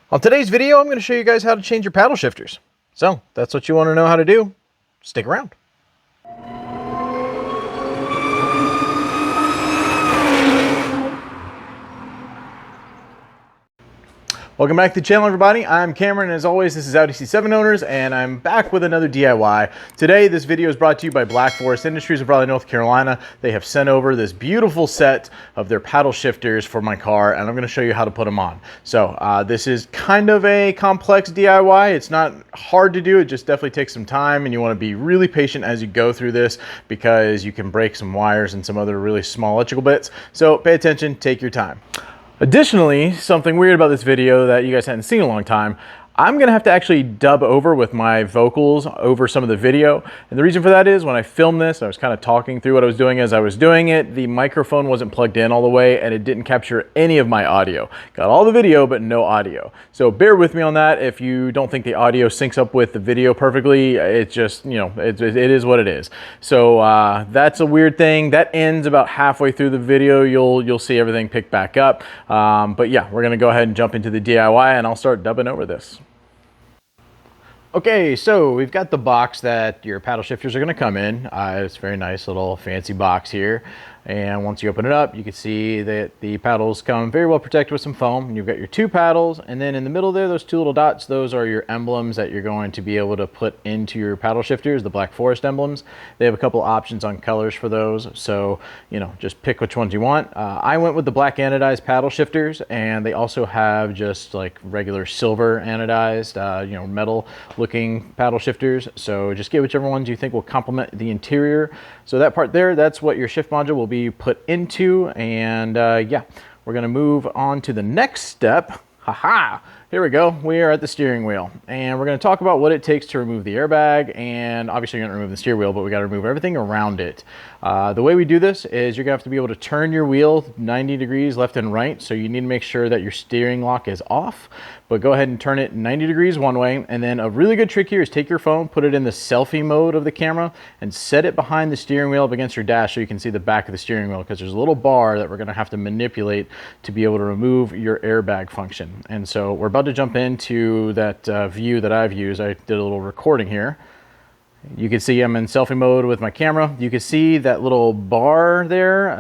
On today's video, I'm going to show you guys how to change your paddle shifters. So, if that's what you want to know how to do. Stick around. Welcome back to the channel, everybody. I'm Cameron, and as always, this is RS7 owners, and I'm back with another DIY. Today, this video is brought to you by Black Forest Industries of Raleigh, North Carolina. They have sent over this beautiful set of their paddle shifters for my car, and I'm going to show you how to put them on. So, this is kind of a complex DIY. It's not hard to do. It just definitely takes some time, and you want to be really patient as you go through this because you can break some wires and some other really small electrical bits. So, pay attention, take your time. Additionally, something weird about this video that you guys hadn't seen in a long time, I'm gonna have to actually dub over with my vocals over some of the video. And the reason for that is when I filmed this, I was kind of talking through what I was doing as I was doing it. The microphone wasn't plugged in all the way and it didn't capture any of my audio. Got all the video, but no audio. So bear with me on that. If you don't think the audio syncs up with the video perfectly, it's just, you know, it is what it is. So that's a weird thing. That ends about halfway through the video. You'll see everything pick back up. But yeah, we're gonna go ahead and jump into the DIY and I'll start dubbing over this. Okay, so we've got the box that your paddle shifters are going to come in. It's a very nice little fancy box here. And once you open it up, you can see that the paddles come very well protected with some foam. You've got your two paddles, and then in the middle there, those two little dots, those are your emblems that you're going to be able to put into your paddle shifters, the Black Forest emblems. They have a couple options on colors for those, so you know, just pick which ones you want. I went with the black anodized paddle shifters, and they also have just like regular silver anodized, you know, metal looking paddle shifters. So just get whichever ones you think will complement the interior. So that part there, that's what your shift module will be put into, and yeah, we're gonna move on to the next step. Haha, here we go. We are at the steering wheel, and we're gonna talk about what it takes to remove the airbag, and obviously you're gonna remove the steering wheel, but we gotta remove everything around it. The way we do this is you're gonna have to be able to turn your wheel 90 degrees left and right, so you need to make sure that your steering lock is off, but go ahead and turn it 90 degrees one way, and then a really good trick here is take your phone, put it in the selfie mode of the camera, and set it behind the steering wheel up against your dash so you can see the back of the steering wheel, because there's a little bar that we're gonna have to manipulate to be able to remove your airbag function. And so we're about to jump into that view that I've used. I did a little recording here. You can see I'm in selfie mode with my camera. You can see that little bar there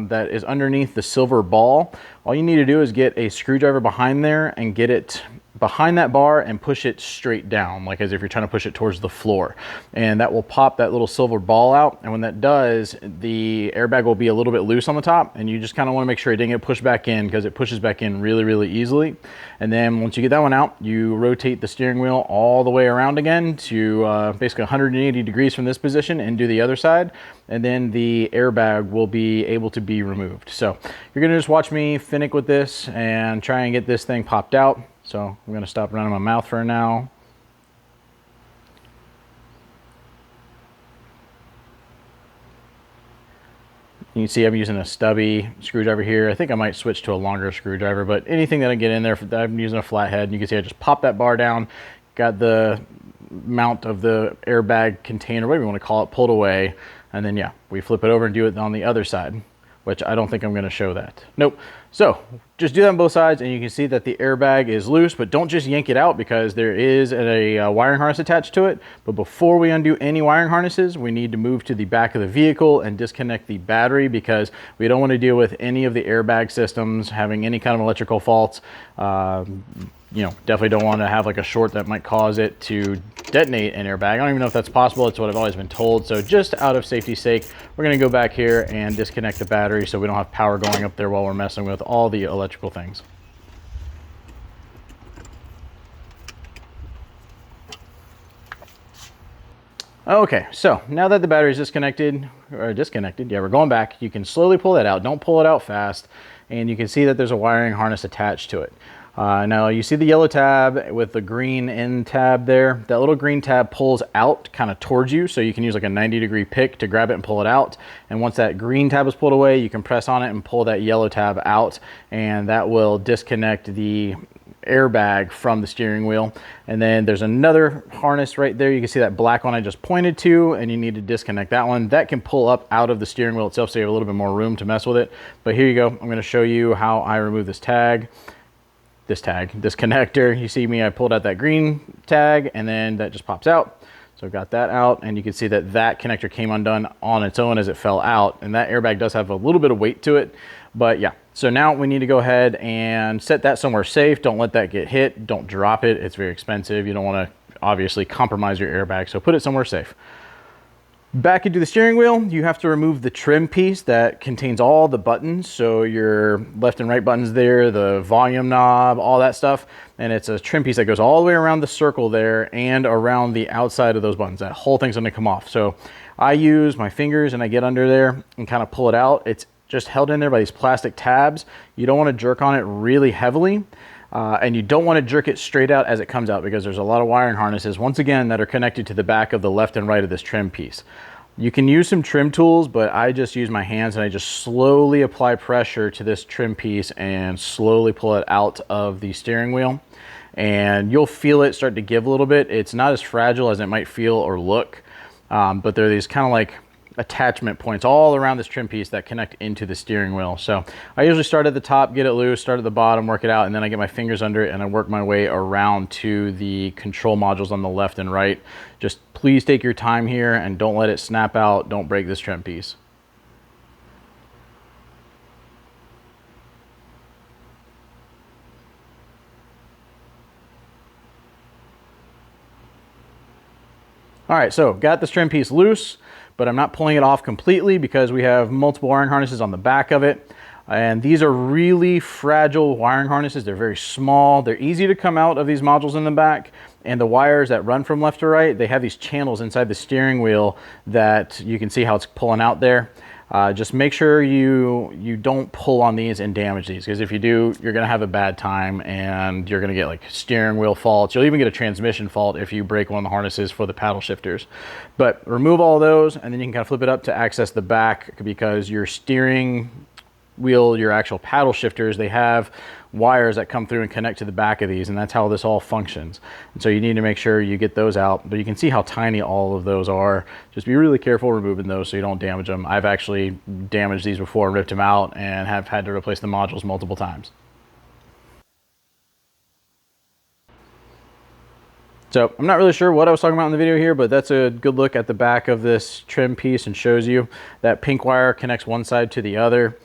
that is underneath the silver ball. All you need to do is get a screwdriver behind there and get it behind that bar and push it straight down, like as if you're trying to push it towards the floor. And that will pop that little silver ball out. And when that does, the airbag will be a little bit loose on the top, and you just kind of want to make sure it didn't get pushed back in, because it pushes back in really, really easily. And then once you get that one out, you rotate the steering wheel all the way around again to basically 180 degrees from this position and do the other side. And then the airbag will be able to be removed. So you're gonna just watch me finick with this and try and get this thing popped out. So I'm going to stop running my mouth for now. You can see I'm using a stubby screwdriver here. I think I might switch to a longer screwdriver, but anything that I get in there, I'm using a flathead. You can see I just pop that bar down, got the mount of the airbag container, whatever you want to call it, pulled away, and then yeah, we flip it over and do it on the other side, which I don't think I'm going to show that. Nope. So just do that on both sides, and you can see that the airbag is loose, but don't just yank it out, because there is a wiring harness attached to it. But before we undo any wiring harnesses, we need to move to the back of the vehicle and disconnect the battery, because we don't want to deal with any of the airbag systems having any kind of electrical faults. You know, definitely don't want to have like a short that might cause it to detonate an airbag. I don't even know if that's possible. It's what I've always been told. So just out of safety's sake, we're going to go back here and disconnect the battery so we don't have power going up there while we're messing with all the electrical things. Okay, so now that the battery is disconnected, yeah, we're going back. You can slowly pull that out. Don't pull it out fast. And you can see that there's a wiring harness attached to it. Now you see the yellow tab with the green end tab there. That little green tab pulls out kind of towards you, so you can use like a 90-degree pick to grab it and pull it out. And once that green tab is pulled away, you can press on it and pull that yellow tab out, and that will disconnect the airbag from the steering wheel. And then there's another harness right there. You can see that black one I just pointed to, and you need to disconnect that one. That can pull up out of the steering wheel itself, so you have a little bit more room to mess with it. But here you go. I'm going to show you how I remove this tag. this tag, this connector. You see me, I pulled out that green tag and then that just pops out. So I've got that out, and you can see that that connector came undone on its own as it fell out, and that airbag does have a little bit of weight to it, but yeah. So now we need to go ahead and set that somewhere safe. Don't let that get hit, don't drop it, it's very expensive. You don't wanna obviously compromise your airbag, so put it somewhere safe. Back into the steering wheel, you have to remove the trim piece that contains all the buttons. So your left and right buttons there, the volume knob, all that stuff. And it's a trim piece that goes all the way around the circle there and around the outside of those buttons. That whole thing's gonna come off. So I use my fingers and I get under there and kind of pull it out. It's just held in there by these plastic tabs. You don't wanna jerk on it really heavily. And you don't want to jerk it straight out as it comes out, because there's a lot of wiring harnesses, once again, that are connected to the back of the left and right of this trim piece. You can use some trim tools, but I just use my hands and I just slowly apply pressure to this trim piece and slowly pull it out of the steering wheel. And you'll feel it start to give a little bit. It's not as fragile as it might feel or look, but there are these kind of like attachment points all around this trim piece that connect into the steering wheel. So I usually start at the top, get it loose, start at the bottom, work it out, and then I get my fingers under it and I work my way around to the control modules on the left and right. Just please take your time here and don't let it snap out. Don't break this trim piece. All right, so got this trim piece loose, but I'm not pulling it off completely because we have multiple wiring harnesses on the back of it. And these are really fragile wiring harnesses. They're very small. They're easy to come out of these modules in the back. And the wires that run from left to right, they have these channels inside the steering wheel that you can see how it's pulling out there. Just make sure you don't pull on these and damage these, because if you do, you're gonna have a bad time and you're gonna get like steering wheel faults. You'll even get a transmission fault if you break one of the harnesses for the paddle shifters. But remove all those and then you can kind of flip it up to access the back, because your steering wheel, your actual paddle shifters, they have wires that come through and connect to the back of these, and that's how this all functions. And so you need to make sure you get those out, but you can see how tiny all of those are. Just be really careful removing those so you don't damage them. I've actually damaged these before, ripped them out, and have had to replace the modules multiple times. So I'm not really sure what I was talking about in the video here, but that's a good look at the back of this trim piece and shows you that pink wire connects one side to the other.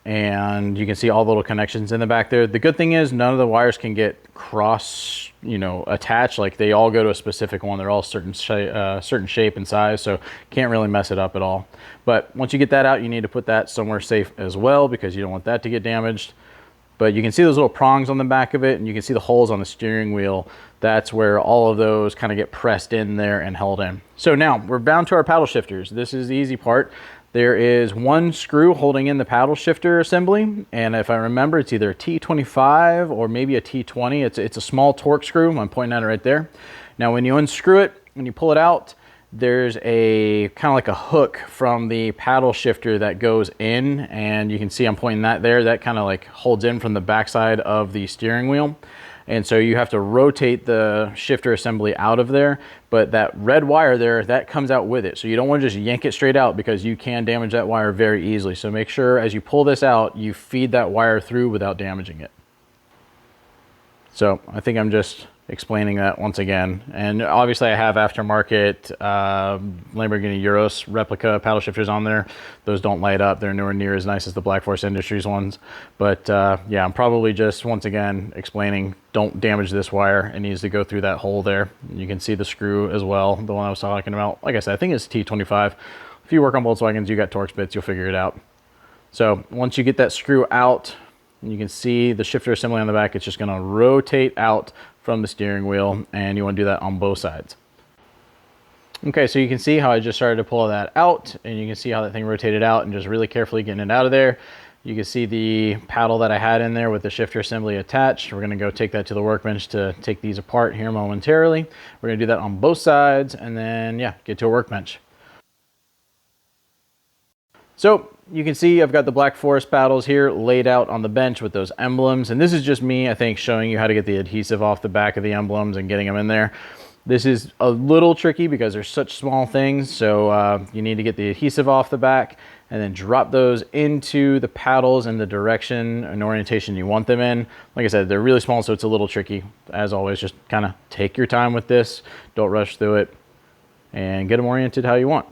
And you can see all the little connections in the back there. The good thing is none of the wires can get cross, attached. Like they all go to a specific one. They're all certain shape and size, so can't really mess it up at all. But once you get that out, you need to put that somewhere safe as well, because you don't want that to get damaged. But you can see those little prongs on the back of it, and you can see the holes on the steering wheel. That's where all of those kind of get pressed in there and held in. So now we're down to our paddle shifters. This is the easy part. There is one screw holding in the paddle shifter assembly, and if I remember, it's either a T25 or maybe a T20. It's a small torque screw. I'm pointing at it right there. Now when you unscrew it, when you pull it out, there's a kind of like a hook from the paddle shifter that goes in, and you can see I'm pointing that there. That kind of like holds in from the backside of the steering wheel. And so you have to rotate the shifter assembly out of there, but that red wire there, that comes out with it. So you don't want to just yank it straight out, because you can damage that wire very easily. So make sure as you pull this out, you feed that wire through without damaging it. So I think I'm just explaining that once again. And obviously I have aftermarket Lamborghini Urus replica paddle shifters on there. Those don't light up. They're nowhere near as nice as the Black Forest Industries ones. But yeah, I'm probably just once again explaining, don't damage this wire. It needs to go through that hole there. You can see the screw as well, the one I was talking about. Like I said, I think it's T25. If you work on Volkswagens, you got Torx bits, you'll figure it out. So once you get that screw out, you can see the shifter assembly on the back, it's just gonna rotate out from the steering wheel, and you want to do that on both sides. Okay, so you can see how I just started to pull that out, and you can see how that thing rotated out, and just really carefully getting it out of there. You can see the paddle that I had in there with the shifter assembly attached. We're gonna go take that to the workbench to take these apart here momentarily. We're gonna do that on both sides, and then yeah, get to a workbench. So you can see I've got the Black Forest paddles here laid out on the bench with those emblems. And this is just me, I think, showing you how to get the adhesive off the back of the emblems and getting them in there. This is a little tricky because they're such small things, so you need to get the adhesive off the back and then drop those into the paddles in the direction and orientation you want them in. Like I said, they're really small, so it's a little tricky. As always, just kind of take your time with this. Don't rush through it and get them oriented how you want.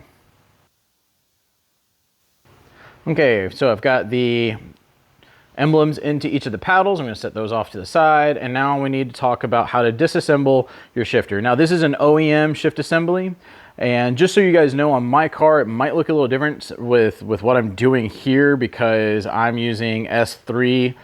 Okay, so I've got the emblems into each of the paddles. I'm going to set those off to the side, and now we need to talk about how to disassemble your shifter. Now this is an OEM shift assembly, and just so you guys know, on my car it might look a little different with what I'm doing here because I'm using S3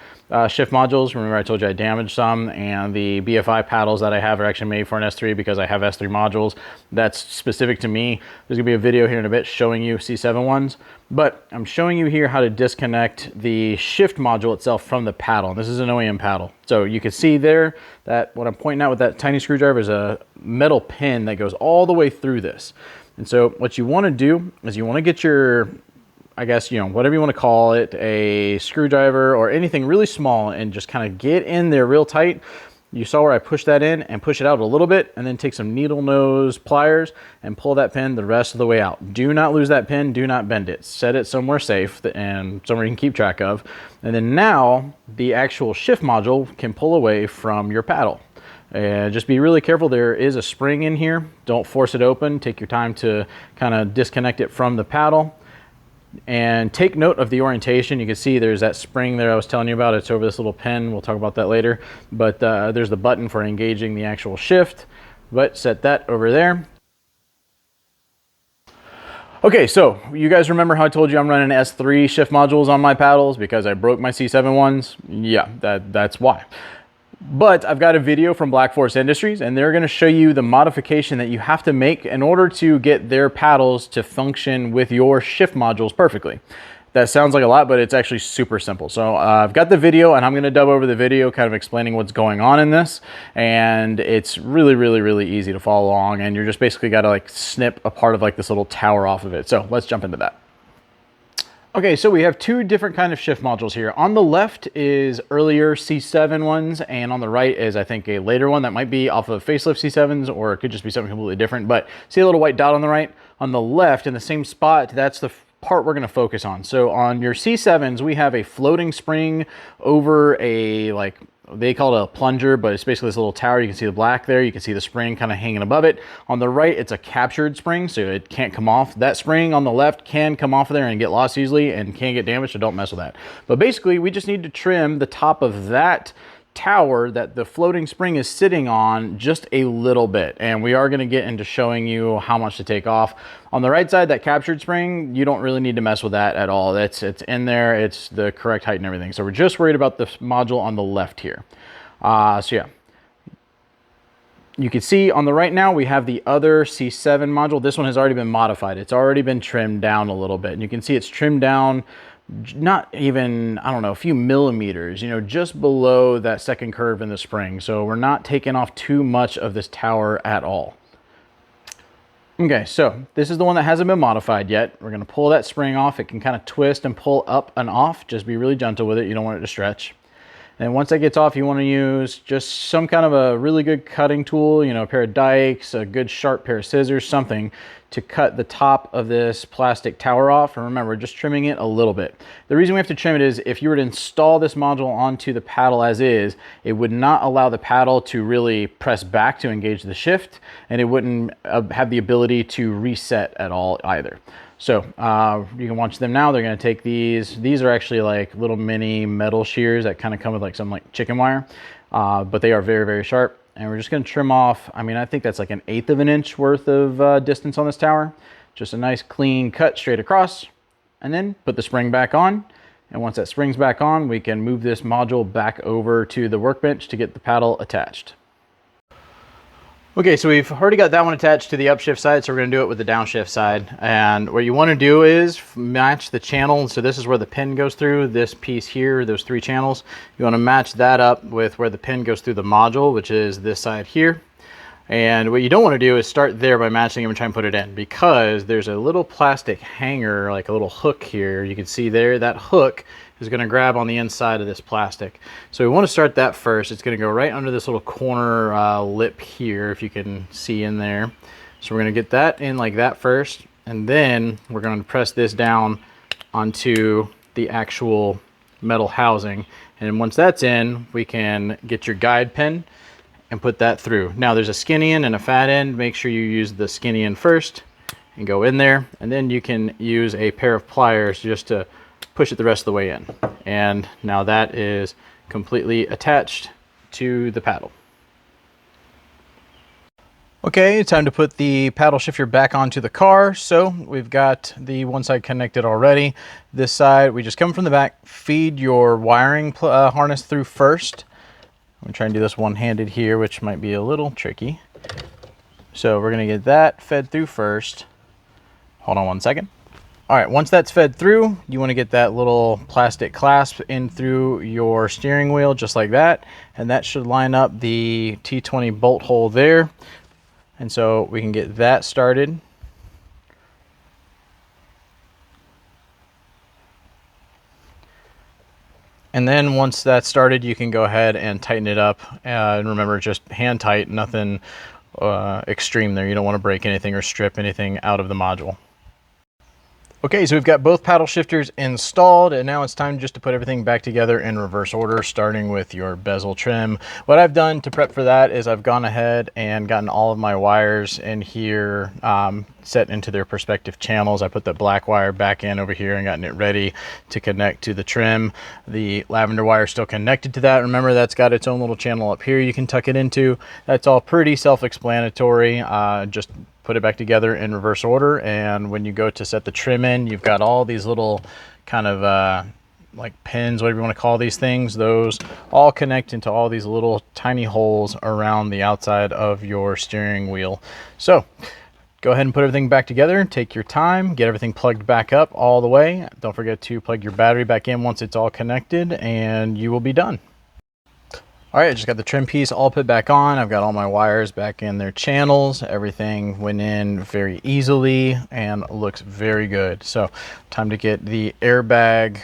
shift modules. Remember I told you I damaged some, and the BFI paddles that I have are actually made for an S3 because I have S3 modules. That's specific to me. There's gonna be a video here in a bit showing you C7 ones, but I'm showing you here how to disconnect the shift module itself from the paddle. This is an OEM paddle. So you can see there that what I'm pointing out with that tiny screwdriver is a metal pin that goes all the way through this. And so what you wanna do is you wanna get your, I guess, you know, whatever you want to call it, a screwdriver or anything really small, and just kind of get in there real tight. You saw where I pushed that in and push it out a little bit, and then take some needle nose pliers and pull that pin the rest of the way out. Do not lose that pin, do not bend it. Set it somewhere safe and somewhere you can keep track of. And then now the actual shift module can pull away from your paddle. And just be really careful, there is a spring in here. Don't force it open, take your time to kind of disconnect it from the paddle. And take note of the orientation. You can see there's that spring there I was telling you about. It's over this little pin. We'll talk about that later. But there's the button for engaging the actual shift. But set that over there. Okay, so you guys remember how I told you I'm running S3 shift modules on my paddles because I broke my C7 ones? Yeah, that's why. But I've got a video from Black Forest Industries, and they're going to show you the modification that you have to make in order to get their paddles to function with your shift modules perfectly. That sounds like a lot, but it's actually super simple. So I've got the video, and I'm going to dub over the video kind of explaining what's going on in this. And it's really easy to follow along, and you're just basically got to like snip a part of like this little tower off of it. So let's jump into that. Okay, so we have two different kind of shift modules here. On the left is earlier C7 ones, and on the right is, I think, a later one that might be off of facelift C7s, or it could just be something completely different. But see a little white dot on the right? On the left, in the same spot, that's the part we're going to focus on. So on your C7s, we have a floating spring over a, like, they call it a plunger, but it's basically this little tower. You can see the black there. You can see the spring kind of hanging above it. On the right, it's a captured spring, so it can't come off. That spring on the left can come off of there and get lost easily and can get damaged, so don't mess with that. But basically, we just need to trim the top of that tower that the floating spring is sitting on just a little bit, and we are going to get into showing you how much to take off. On the right side, that captured spring, you don't really need to mess with that at all. It's in there, it's the correct height and everything. So we're just worried about the module on the left here. So yeah, you can see on the right now we have the other C7 module. This one has already been modified. It's already been trimmed down a little bit, and you can see it's trimmed down not even, I don't know, a few millimeters, you know, just below that second curve in the spring. So we're not taking off too much of this tower at all. Okay, so this is the one that hasn't been modified yet. We're going to pull that spring off. It can kind of twist and pull up and off. Just be really gentle with it. You don't want it to stretch. And once that gets off, you want to use just some kind of a really good cutting tool, you know, a pair of dikes, a good sharp pair of scissors, something to cut the top of this plastic tower off. And remember, just trimming it a little bit. The reason we have to trim it is if you were to install this module onto the paddle as is, it would not allow the paddle to really press back to engage the shift, and it wouldn't have the ability to reset at all either. So you can watch them now. They're going to take these. These are actually like little mini metal shears that kind of come with like some like chicken wire, but they are very sharp. And we're just going to trim off, I mean, I think that's like 1/8 of an inch worth of distance on this tower. Just a nice clean cut straight across, and then put the spring back on. And once that spring's back on, we can move this module back over to the workbench to get the paddle attached. Okay, so we've already got that one attached to the upshift side, so we're going to do it with the downshift side. And what you want to do is match the channel. So this is where the pin goes through, this piece here, those 3 channels. You want to match that up with where the pin goes through the module, which is this side here. And what you don't want to do is start there by matching them and try and put it in, because there's a little plastic hanger, like a little hook here. You can see there, that hook is going to grab on the inside of this plastic. So we want to start that first. It's going to go right under this little corner lip here, if you can see in there. So we're going to get that in like that first, and then we're going to press this down onto the actual metal housing. And once that's in, we can get your guide pin and put that through. Now there's a skinny end and a fat end. Make sure you use the skinny end first and go in there, and then you can use a pair of pliers just to push it the rest of the way in. And now that is completely attached to the paddle. Okay, time to put the paddle shifter back onto the car. So we've got the one side connected already. This side, we just come from the back, feed your wiring harness through first. I'm gonna try and do this one-handed here, which might be a little tricky. So we're gonna get that fed through first. Hold on one second. All right, once that's fed through, you wanna get that little plastic clasp in through your steering wheel, just like that. And that should line up the T20 bolt hole there. And so we can get that started. And then once that's started, you can go ahead and tighten it up. And remember, just hand tight, nothing extreme there. You don't want to break anything or strip anything out of the module. Okay, so we've got both paddle shifters installed, and now it's time just to put everything back together in reverse order, starting with your bezel trim. What I've done to prep for that is I've gone ahead and gotten all of my wires in here set into their respective channels. I put the black wire back in over here and gotten it ready to connect to the trim. The lavender wire is still connected to that. Remember, that's got its own little channel up here you can tuck it into. That's all pretty self-explanatory. Just put it back together in reverse order, and when you go to set the trim in, you've got all these little kind of like pins, whatever you want to call these things. Those all connect into all these little tiny holes around the outside of your steering wheel. So go ahead and put everything back together. Take your time, get everything plugged back up all the way. Don't forget to plug your battery back in once it's all connected, and you will be done. All right, I just got the trim piece all put back on. I've got all my wires back in their channels. Everything went in very easily and looks very good. So time to get the airbag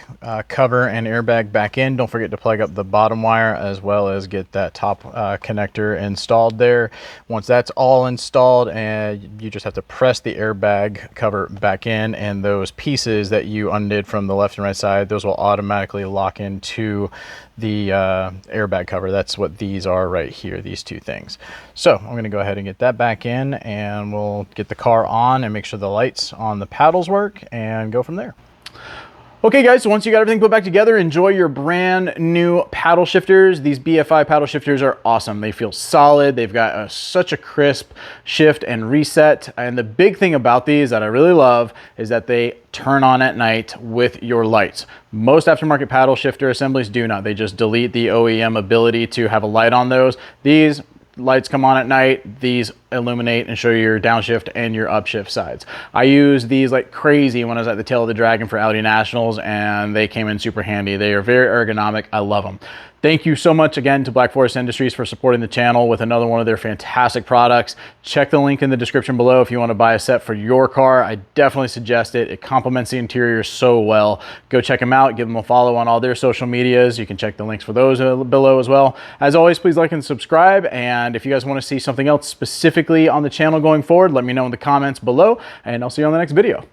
cover and airbag back in. Don't forget to plug up the bottom wire as well as get that top connector installed there. Once that's all installed, and you just have to press the airbag cover back in, and those pieces that you undid from the left and right side, those will automatically lock into the airbag cover. That's what these are right here, these two things. So I'm going to go ahead and get that back in, and we'll get the car on and make sure the lights on the paddles work and go from there. Okay guys, so once you got everything put back together, enjoy your brand new paddle shifters. These BFI paddle shifters are awesome. They feel solid. They've got such a crisp shift and reset. And the big thing about these that I really love is that they turn on at night with your lights. Most aftermarket paddle shifter assemblies do not. They just delete the OEM ability to have a light on those. These lights come on at night. These illuminate and show you your downshift and your upshift sides. I use these like crazy when I was at the Tail of the Dragon for Audi Nationals, and they came in super handy. They are very ergonomic. I love them. Thank you so much again to Black Forest Industries for supporting the channel with another one of their fantastic products. Check the link in the description below if you want to buy a set for your car. I definitely suggest it. It complements the interior so well. Go check them out. Give them a follow on all their social medias. You can check the links for those below as well. As always, please like and subscribe. And if you guys want to see something else specifically on the channel going forward, let me know in the comments below, and I'll see you on the next video.